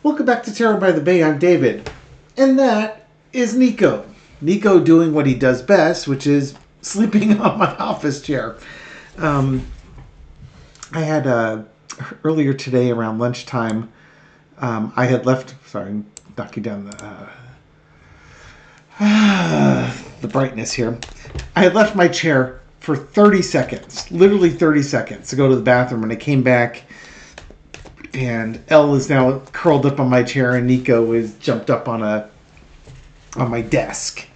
Welcome back to Terror by the Bay. I'm David. And that is Nico. Nico doing what he does best, which is sleeping on my office chair. I had earlier today around lunchtime, I had left... Sorry, knocking down the brightness here. I had left my chair for 30 seconds, literally 30 seconds, to go to the bathroom, and I came back, and Elle is now curled up on my chair, and Nico is jumped up on my desk.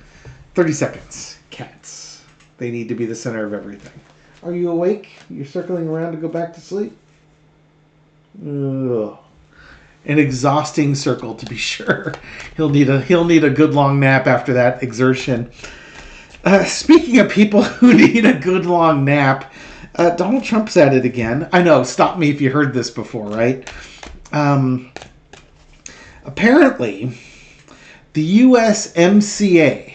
30 seconds. Cats. They need to be the center of everything. Are you awake? You're circling around to go back to sleep? Ugh. An exhausting circle, to be sure. He'll need a good long nap after that exertion. Speaking of people who need a good long nap, Donald Trump's at it again. I know, stop me if you heard this before, right? Apparently, the USMCA,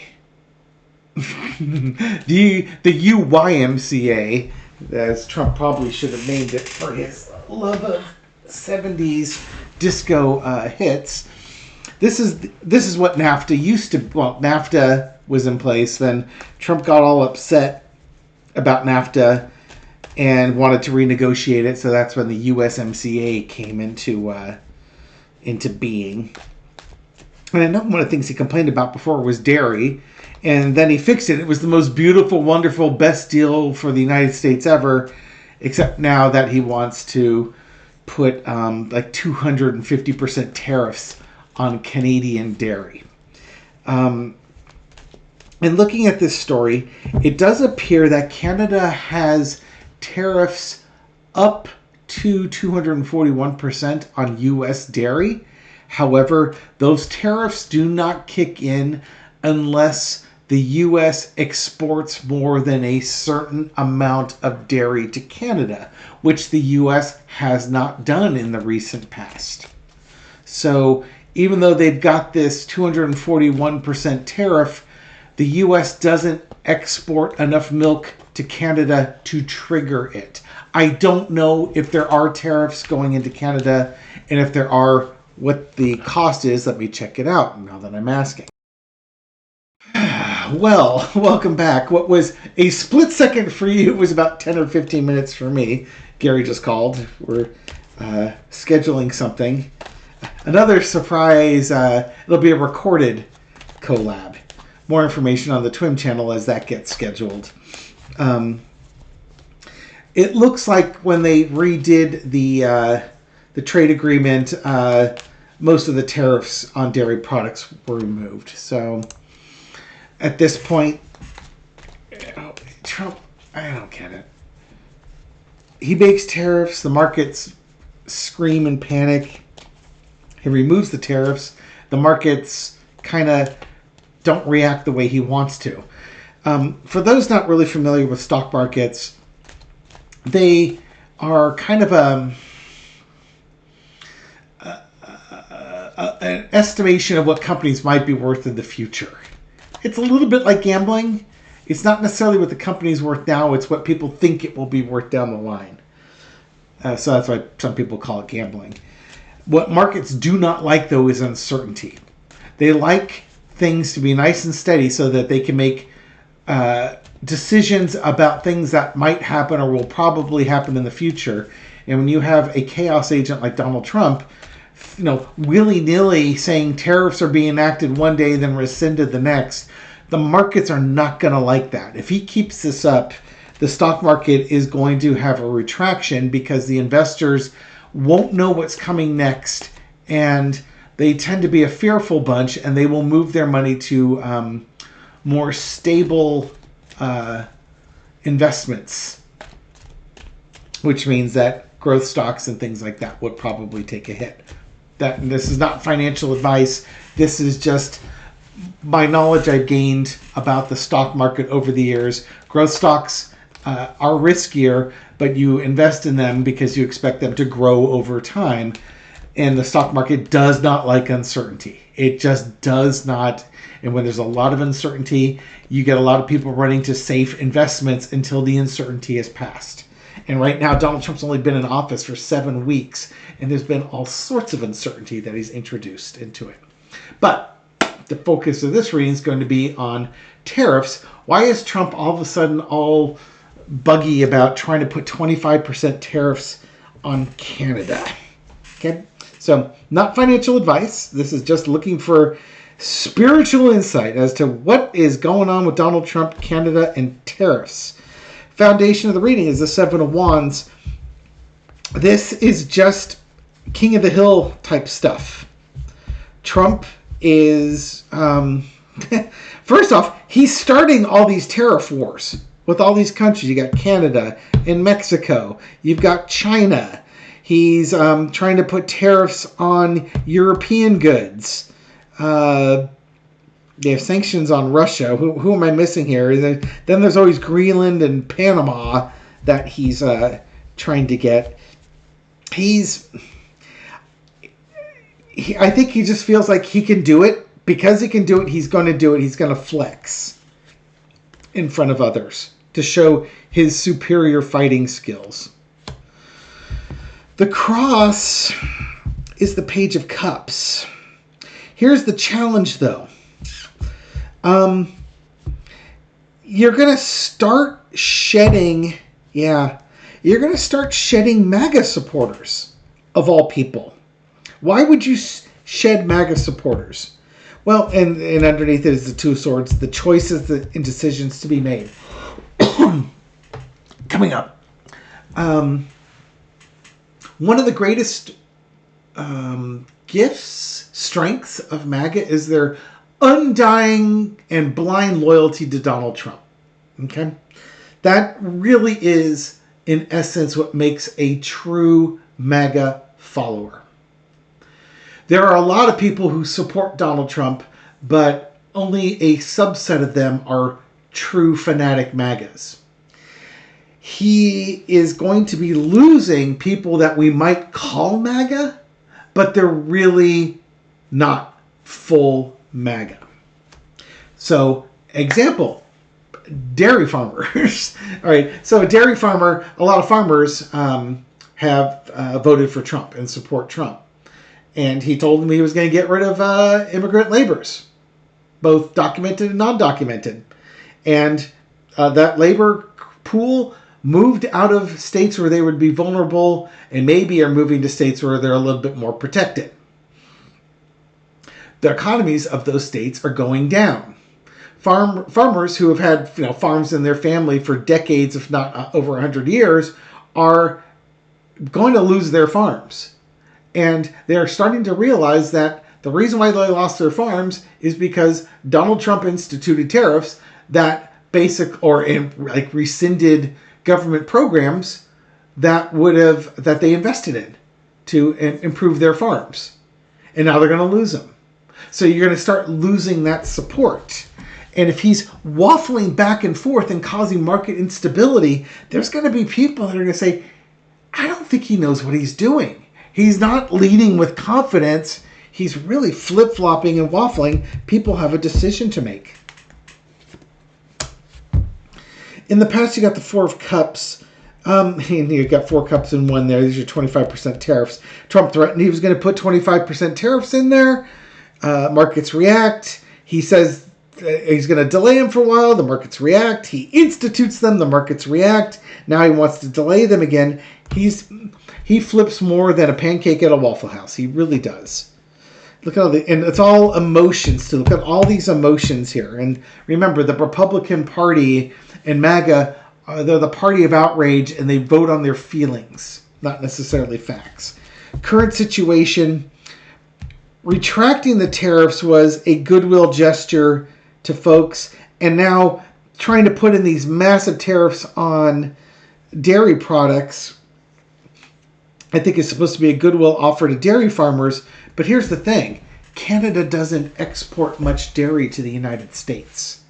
the UYMCA, as Trump probably should have named it for his love of 70s disco hits. This is what NAFTA used to... Well, NAFTA was in place. Then Trump got all upset about NAFTA and wanted to renegotiate it. So that's when the USMCA came into being. And I know one of the things he complained about before was dairy. And then he fixed it. It was the most beautiful, wonderful, best deal for the United States ever. Except now that he wants to put like 250% tariffs on Canadian dairy. And looking at this story, it does appear that Canada has tariffs up to 241% on U.S. dairy. However, those tariffs do not kick in unless the U.S. exports more than a certain amount of dairy to Canada, which the U.S. has not done in the recent past. So even though they've got this 241% tariff, the U.S. doesn't export enough milk to Canada to trigger it. I don't know if there are tariffs going into Canada, and if there are, what the cost is. Let me check it out now that I'm asking. Well, welcome back. What was a split second for you was about 10 or 15 minutes for me. Gary just called. We're scheduling something. Another surprise. It'll be a recorded collab. More information on the Twim channel as that gets scheduled. It looks like when they redid the trade agreement, most of the tariffs on dairy products were removed. So at this point, Trump, I don't get it. He makes tariffs, the markets scream and panic. He removes the tariffs, the markets kind of don't react the way he wants to. For those not really familiar with stock markets, they are kind of an estimation of what companies might be worth in the future. It's a little bit like gambling. It's not necessarily what the company's worth now, it's what people think it will be worth down the line. So that's why some people call it gambling. What markets do not like, though, is uncertainty. They like things to be nice and steady so that they can make decisions about things that might happen or will probably happen in the future. And when you have a chaos agent like Donald Trump, willy-nilly saying tariffs are being enacted one day, then rescinded the next, the markets are not going to like that. If he keeps this up, the stock market is going to have a retraction because the investors won't know what's coming next, and they tend to be a fearful bunch, and they will move their money to more stable investments, which means that growth stocks and things like that would probably take a hit. This is not financial advice. This is just my knowledge I've gained about the stock market over the years. Growth stocks are riskier, but you invest in them because you expect them to grow over time. And the stock market does not like uncertainty. It just does not. And when there's a lot of uncertainty, you get a lot of people running to safe investments until the uncertainty is passed. And right now, Donald Trump's only been in office for 7 weeks, and there's been all sorts of uncertainty that he's introduced into it. But the focus of this reading is going to be on tariffs. Why is Trump all of a sudden all buggy about trying to put 25% tariffs on Canada? Okay, so not financial advice. This is just looking for spiritual insight as to what is going on with Donald Trump, Canada, and tariffs. Foundation of the reading is the Seven of Wands. This is just King of the Hill type stuff. Trump is, first off, he's starting all these tariff wars with all these countries. You got Canada and Mexico. You've got China. He's trying to put tariffs on European goods. They have sanctions on Russia. Who am I missing here? Then there's always Greenland and Panama that he's trying to get. I think he just feels like he can do it. Because he can do it, he's going to do it. He's going to flex in front of others to show his superior fighting skills. The cross is the Page of Cups. Here's the challenge, though. You're going to start shedding, you're going to start shedding MAGA supporters, of all people. Why would you shed MAGA supporters? Well, and underneath it is the Two of Swords, the choices and decisions to be made. Coming up. One of the greatest gifts, strengths of MAGA is their undying and blind loyalty to Donald Trump. Okay? That really is, in essence, what makes a true MAGA follower. There are a lot of people who support Donald Trump, but only a subset of them are true fanatic MAGAs. He is going to be losing people that we might call MAGA, but they're really not full MAGA. So, example, dairy farmers. All right, so a dairy farmer, a lot of farmers have voted for Trump and support Trump. And he told them he was going to get rid of immigrant laborers, both documented and non-documented. And that labor pool moved out of states where they would be vulnerable and maybe are moving to states where they're a little bit more protected. The economies of those states are going down. Farmers who have had farms in their family for decades, if not over 100 years, are going to lose their farms. And they're starting to realize that the reason why they lost their farms is because Donald Trump instituted tariffs that rescinded government programs that they invested in to improve their farms. And now they're going to lose them. So you're going to start losing that support. And if he's waffling back and forth and causing market instability, there's going to be people that are going to say, I don't think he knows what he's doing. He's not leading with confidence. He's really flip-flopping and waffling. People have a decision to make. In the past, you got the Four of Cups. And you got 4 cups in one there. These are 25% tariffs. Trump threatened he was going to put 25% tariffs in there. Markets react. He says he's going to delay them for a while. The markets react. He institutes them. The markets react. Now he wants to delay them again. He flips more than a pancake at a Waffle House. He really does. Look at and it's all emotions too. Look at all these emotions here. And remember, the Republican Party and MAGA, they're the party of outrage, and they vote on their feelings, not necessarily facts. Current situation, retracting the tariffs was a goodwill gesture to folks, and now trying to put in these massive tariffs on dairy products, I think is supposed to be a goodwill offer to dairy farmers. But here's the thing. Canada doesn't export much dairy to the United States.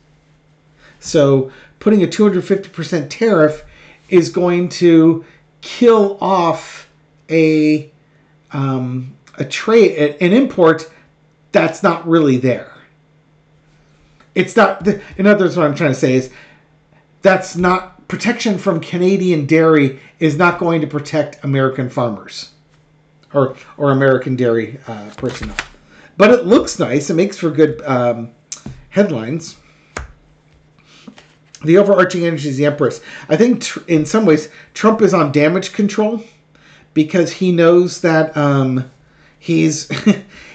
So putting a 250% tariff is going to kill off a trade, an import that's not really there. It's not, in other words, what I'm trying to say is that's not protection from Canadian dairy is not going to protect American farmers or American dairy personnel. But it looks nice. It makes for good headlines. The overarching energy is the Empress. I think in some ways Trump is on damage control because he knows that he's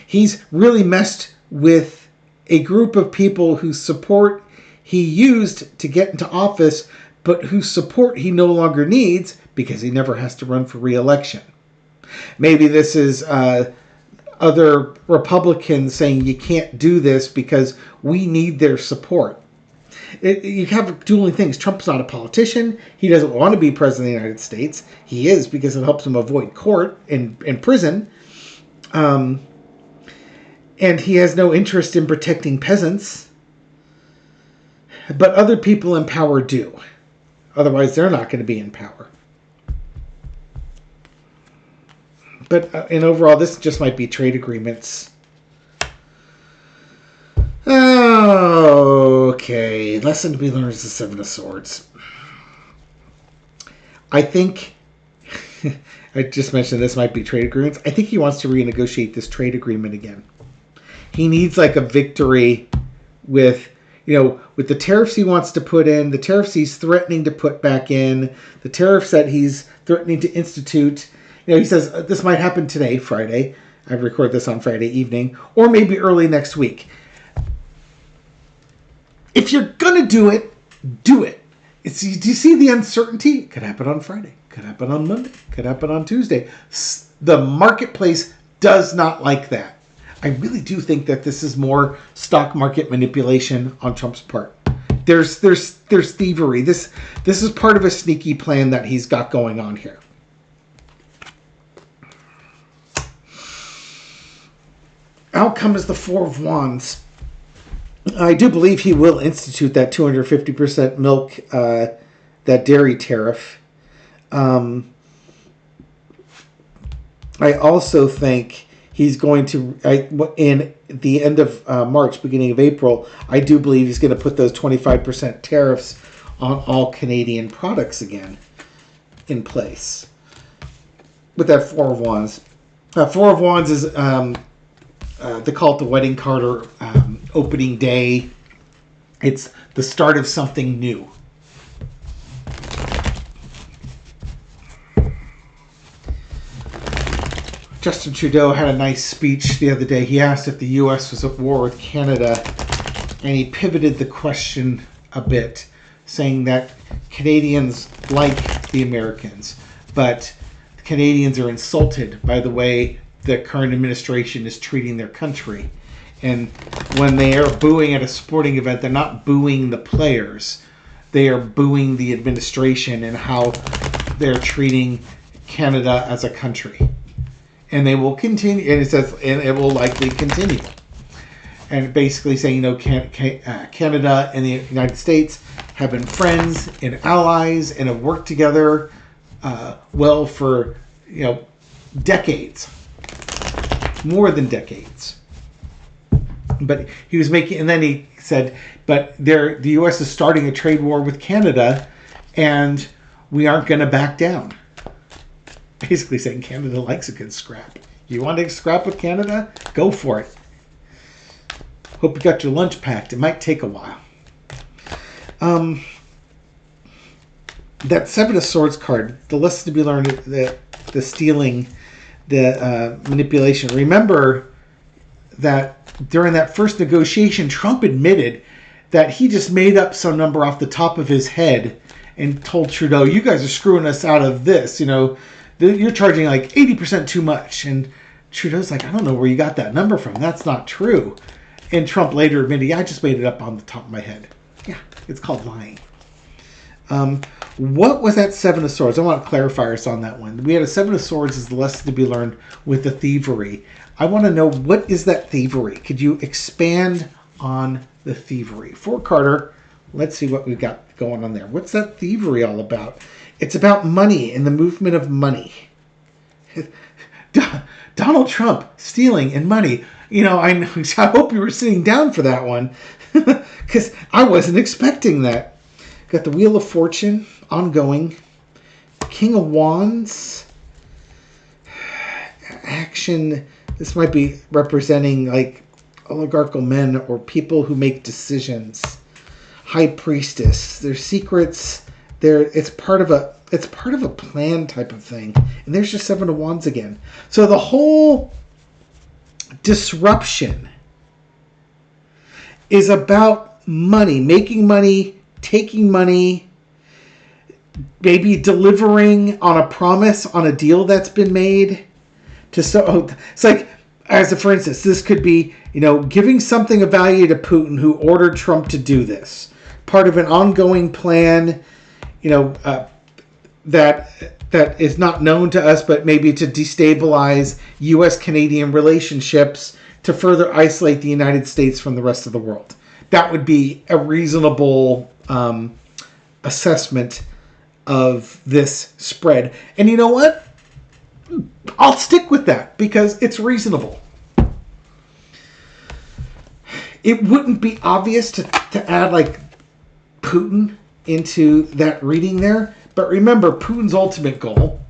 he's really messed with a group of people whose support he used to get into office, but whose support he no longer needs because he never has to run for re-election. Maybe this is other Republicans saying you can't do this because we need their support. You have dueling things. Trump's not a politician. He doesn't want to be president of the United States. He is because it helps him avoid court and prison. And he has no interest in protecting peasants. But other people in power do. Otherwise, they're not going to be in power. But and overall, this just might be trade agreements. Okay, lesson to be learned is the Seven of Swords. I think, I just mentioned this might be trade agreements. I think he wants to renegotiate this trade agreement again. He needs like a victory with, with the tariffs he wants to put in, the tariffs he's threatening to put back in, the tariffs that he's threatening to institute. He says this might happen today, Friday. I record this on Friday evening, or maybe early next week. If you're going to do it, do it. Do you see the uncertainty? It could happen on Friday. Could happen on Monday. Could happen on Tuesday. The marketplace does not like that. I really do think that this is more stock market manipulation on Trump's part. There's thievery. This is part of a sneaky plan that he's got going on here. Outcome is the Four of Wands. I do believe he will institute that 250% milk, that dairy tariff. I also think he's going to, in the end of March, beginning of April, I do believe he's going to put those 25% tariffs on all Canadian products again in place. With that Four of Wands. Four of Wands is, they call it the wedding card or opening day. It's the start of something new. Justin Trudeau had a nice speech the other day. He asked if the U.S. was at war with Canada, and he pivoted the question a bit, saying that Canadians like the Americans, but Canadians are insulted by the way the current administration is treating their country. And when they are booing at a sporting event, they're not booing the players. They are booing the administration and how they're treating Canada as a country. And they will continue, and it says, and it will likely continue. And basically saying, Canada and the United States have been friends and allies and have worked together well for, decades. More than decades. But he was making, and then he said, but the U.S. is starting a trade war with Canada, and we aren't going to back down. Basically saying Canada likes a good scrap. You want to scrap with Canada? Go for it. Hope you got your lunch packed. It might take a while. That Seven of Swords card, the lesson to be learned, the stealing, the manipulation. Remember that during that first negotiation, Trump admitted that he just made up some number off the top of his head and told Trudeau, you guys are screwing us out of this. You're charging like 80% too much. And Trudeau's like, I don't know where you got that number from. That's not true. And Trump later admitted, I just made it up on the top of my head. Yeah, it's called lying. What was that Seven of Swords? I want clarifiers on that one. We had a Seven of Swords as the lesson to be learned with the thievery. I want to know, what is that thievery? Could you expand on the thievery? For Carter, let's see what we've got going on there. What's that thievery all about? It's about money and the movement of money. Donald Trump stealing and money. I hope you were sitting down for that one because I wasn't expecting that. Got the Wheel of Fortune, ongoing. King of Wands. Action. This might be representing like oligarchical men or people who make decisions. High Priestess. There's secrets. It's part of a plan type of thing. And there's your Seven of Wands again. So the whole disruption is about money, making money, taking money, maybe delivering on a promise on a deal that's been made. It's like, for instance, this could be, giving something of value to Putin, who ordered Trump to do this. Part of an ongoing plan, that is not known to us, but maybe to destabilize U.S.-Canadian relationships to further isolate the United States from the rest of the world. That would be a reasonable assessment of this spread. And you know what? I'll stick with that because it's reasonable. It wouldn't be obvious to add like Putin into that reading there. But remember, Putin's ultimate goal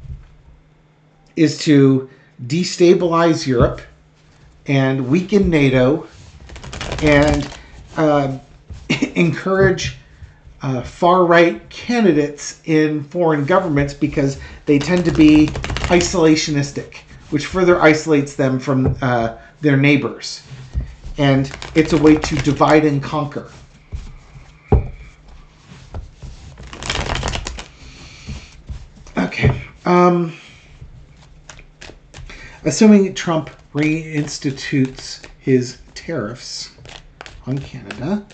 is to destabilize Europe and weaken NATO and encourage far-right candidates in foreign governments because they tend to be isolationistic, which further isolates them from their neighbors. And it's a way to divide and conquer. Okay. Assuming Trump reinstitutes his tariffs on Canada,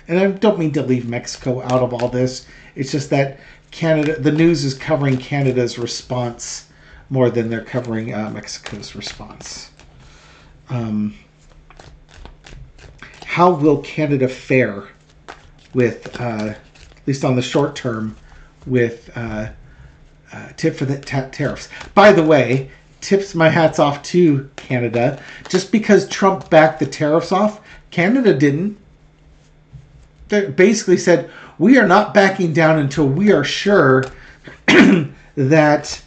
and I don't mean to leave Mexico out of all this. It's just that the news is covering Canada's response more than they're covering Mexico's response. How will Canada fare with, at least on the short term, with tip for the tariffs? By the way, tips my hats off to Canada. Just because Trump backed the tariffs off, Canada didn't. They basically said, we are not backing down until we are sure that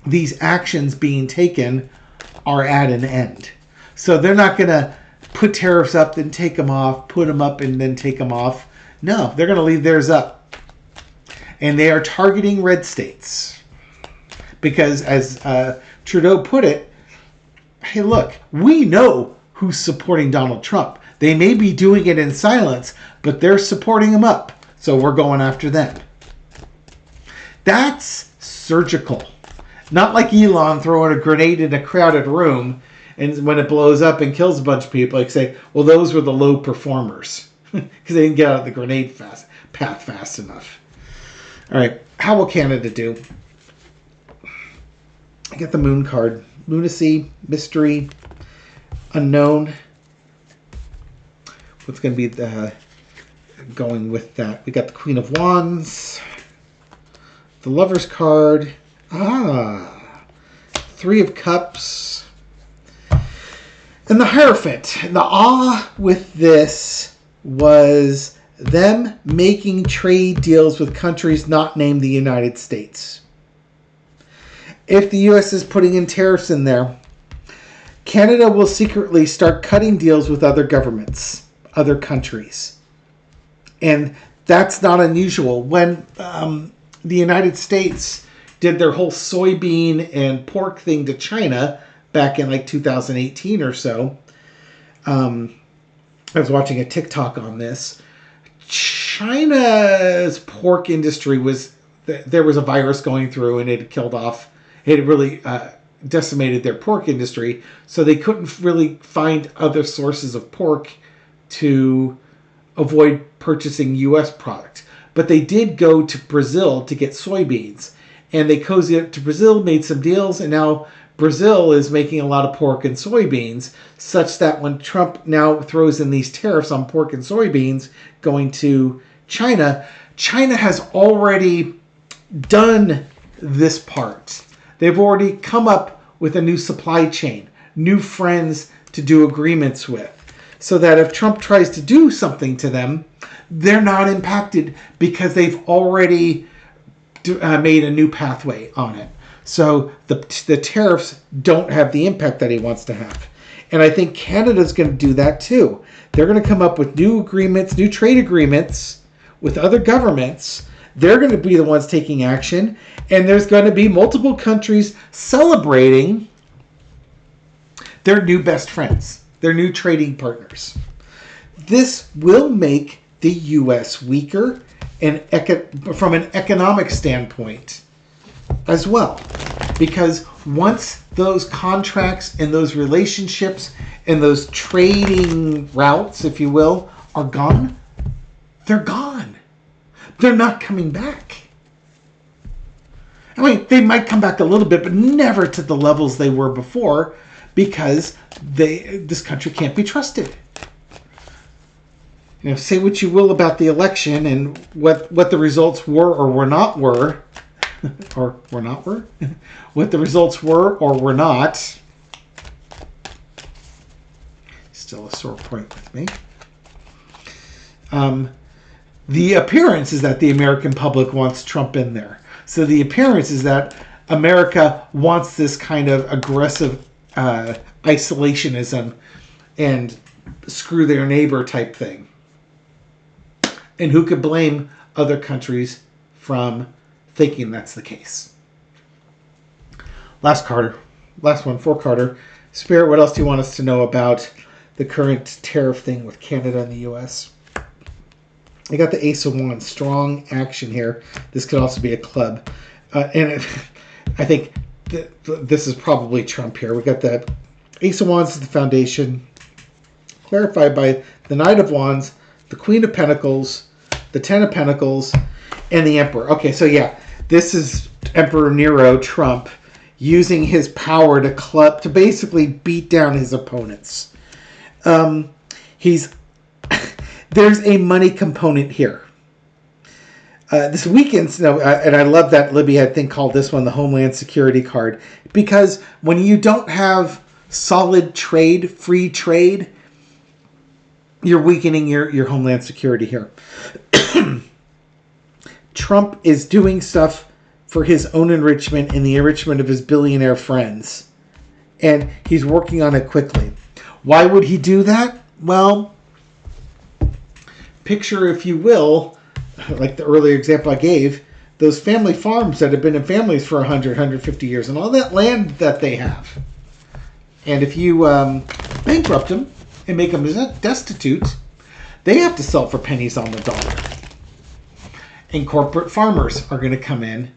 these actions being taken are at an end. So they're not going to put tariffs up, then take them off, put them up, and then take them off. No, they're going to leave theirs up. And they are targeting red states. Because as Trudeau put it, hey, look, we know who's supporting Donald Trump. They may be doing it in silence, but they're supporting him up. So we're going after them. That's surgical. Not like Elon throwing a grenade in a crowded room, and when it blows up and kills a bunch of people, like say, well, those were the low performers. Because they didn't get out of the grenade path fast enough. All right, how will Canada do? I get the moon card. Lunacy, mystery, unknown. What's going to be the going with that? We got the Queen of Wands, the Lover's card, Three of Cups, and the Hierophant. And the awe with this was them making trade deals with countries not named the United States. If the U.S. is putting in tariffs in there, Canada will secretly start cutting deals with other governments, other countries. And that's not unusual. When the United States did their whole soybean and pork thing to China back in like 2018 or so, I was watching a TikTok on this. China's pork industry there was a virus going through and it killed off. It really decimated their pork industry, so they couldn't really find other sources of pork to avoid purchasing U.S. product. But they did go to Brazil to get soybeans, and they cozied up to Brazil, made some deals, and now Brazil is making a lot of pork and soybeans, such that when Trump now throws in these tariffs on pork and soybeans going to China, China has already done this part. They've already come up with a new supply chain, new friends to do agreements with. so that if Trump tries to do something to them, they're not impacted because they've already made a new pathway on it. So the tariffs don't have the impact that he wants to have. And I think Canada's going to do that too. They're going to come up with new agreements, new trade agreements with other governments. They're going to be the ones taking action. And there's going to be multiple countries celebrating their new best friends, their new trading partners. This will make the U.S. weaker and from an economic standpoint as well. Because once those contracts and those relationships and those trading routes, if you will, are gone, they're gone. They're not coming back. I mean, they might come back a little bit, but never to the levels they were before, because this country can't be trusted. You know, say what you will about the election and what the results were or were not were, or were not were, what the results were or were not. Still a sore point with me. The appearance is that the American public wants Trump in there. So the appearance is that America wants this kind of aggressive isolationism and screw their neighbor type thing. And who could blame other countries from thinking that's the case? Last one for Carter. Spirit, what else do you want us to know about the current tariff thing with Canada and the U.S.? I got the Ace of Wands, strong action here. This could also be a club. I think this is probably Trump here. We got the Ace of Wands is the foundation, clarified by the Knight of Wands, the Queen of Pentacles, the Ten of Pentacles, and the Emperor. Okay, so yeah, this is Emperor Nero, Trump, using his power to basically beat down his opponents. There's a money component here. This weekend's, and I love that Libby had thing called this one the Homeland Security card, because when you don't have solid trade, free trade, you're weakening your Homeland Security here. Trump is doing stuff for his own enrichment and the enrichment of his billionaire friends. And he's working on it quickly. Why would he do that? Well, picture, if you will, like the earlier example I gave, those family farms that have been in families for 100, 150 years and all that land that they have. And if you bankrupt them and make them destitute, they have to sell for pennies on the dollar. And corporate farms are going to come in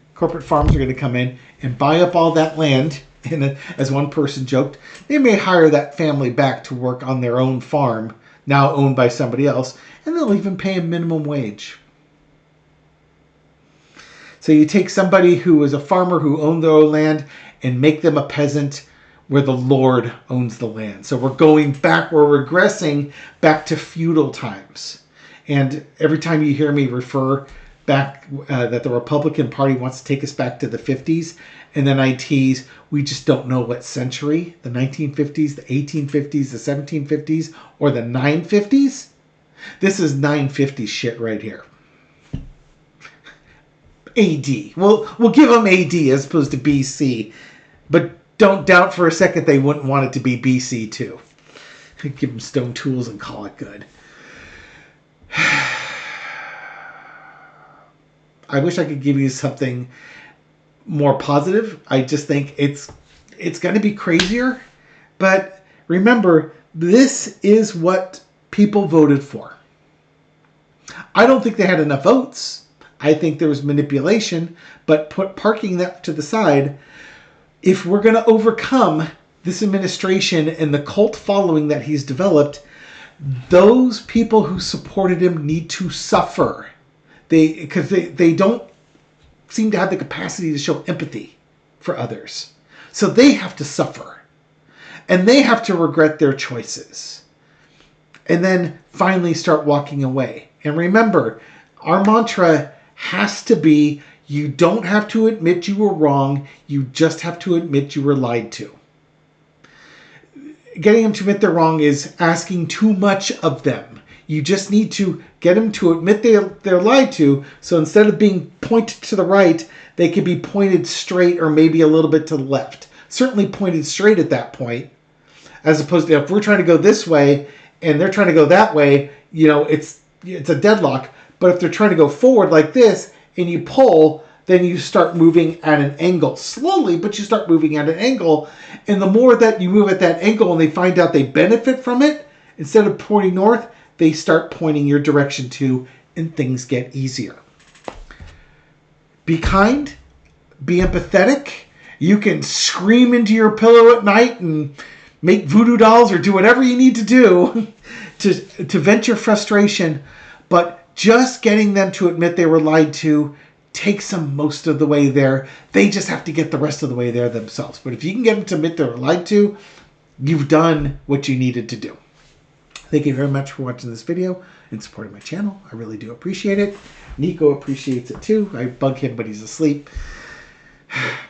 and buy up all that land. And as one person joked, they may hire that family back to work on their own farm, now owned by somebody else, and they'll even pay a minimum wage. So you take somebody who is a farmer who owned their own land and make them a peasant where the Lord owns the land. So we're regressing back to feudal times. And every time you hear me refer back that the Republican Party wants to take us back to the 50s and the 90s, we just don't know what century, the 1950s, the 1850s, the 1750s, or the 950s. This is 950 shit right here. AD. We'll give them AD as opposed to BC, but don't doubt for a second they wouldn't want it to be BC too. Give them stone tools and call it good. I wish I could give you something more positive. I just think it's going to be crazier. But remember, this is what people voted for. I don't think they had enough votes. I think there was manipulation. But parking that to the side, if we're going to overcome this administration and the cult following that he's developed, those people who supported him need to suffer. Because they don't seem to have the capacity to show empathy for others. So they have to suffer. And they have to regret their choices. And then finally start walking away. And remember, our mantra has to be, you don't have to admit you were wrong. You just have to admit you were lied to. getting them to admit they're wrong is asking too much of them. You just need to get them to admit they're lied to. So instead of being pointed to the right, they can be pointed straight or maybe a little bit to the left. Certainly pointed straight at that point, as opposed to if we're trying to go this way and they're trying to go that way, it's a deadlock. But if they're trying to go forward like this and you pull, then you start moving at an angle. Slowly, but you start moving at an angle. And the more that you move at that angle and they find out they benefit from it, instead of pointing north, they start pointing your direction too, and things get easier. Be kind. Be empathetic. You can scream into your pillow at night and make voodoo dolls or do whatever you need to do to vent your frustration. But just getting them to admit they were lied to takes them most of the way there. They just have to get the rest of the way there themselves. But if you can get them to admit they were lied to, you've done what you needed to do. Thank you very much for watching this video and supporting my channel. I really do appreciate it. Nico appreciates it too. I bug him when he's asleep.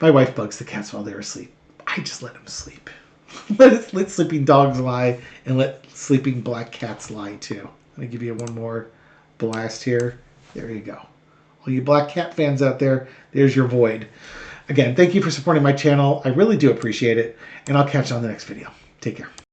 My wife bugs the cats while they're asleep. I just let them sleep. Let sleeping dogs lie and let sleeping black cats lie too. I'm going to give you one more blast here. There you go. All you black cat fans out there, there's your void. Again, thank you for supporting my channel. I really do appreciate it. And I'll catch you on the next video. Take care.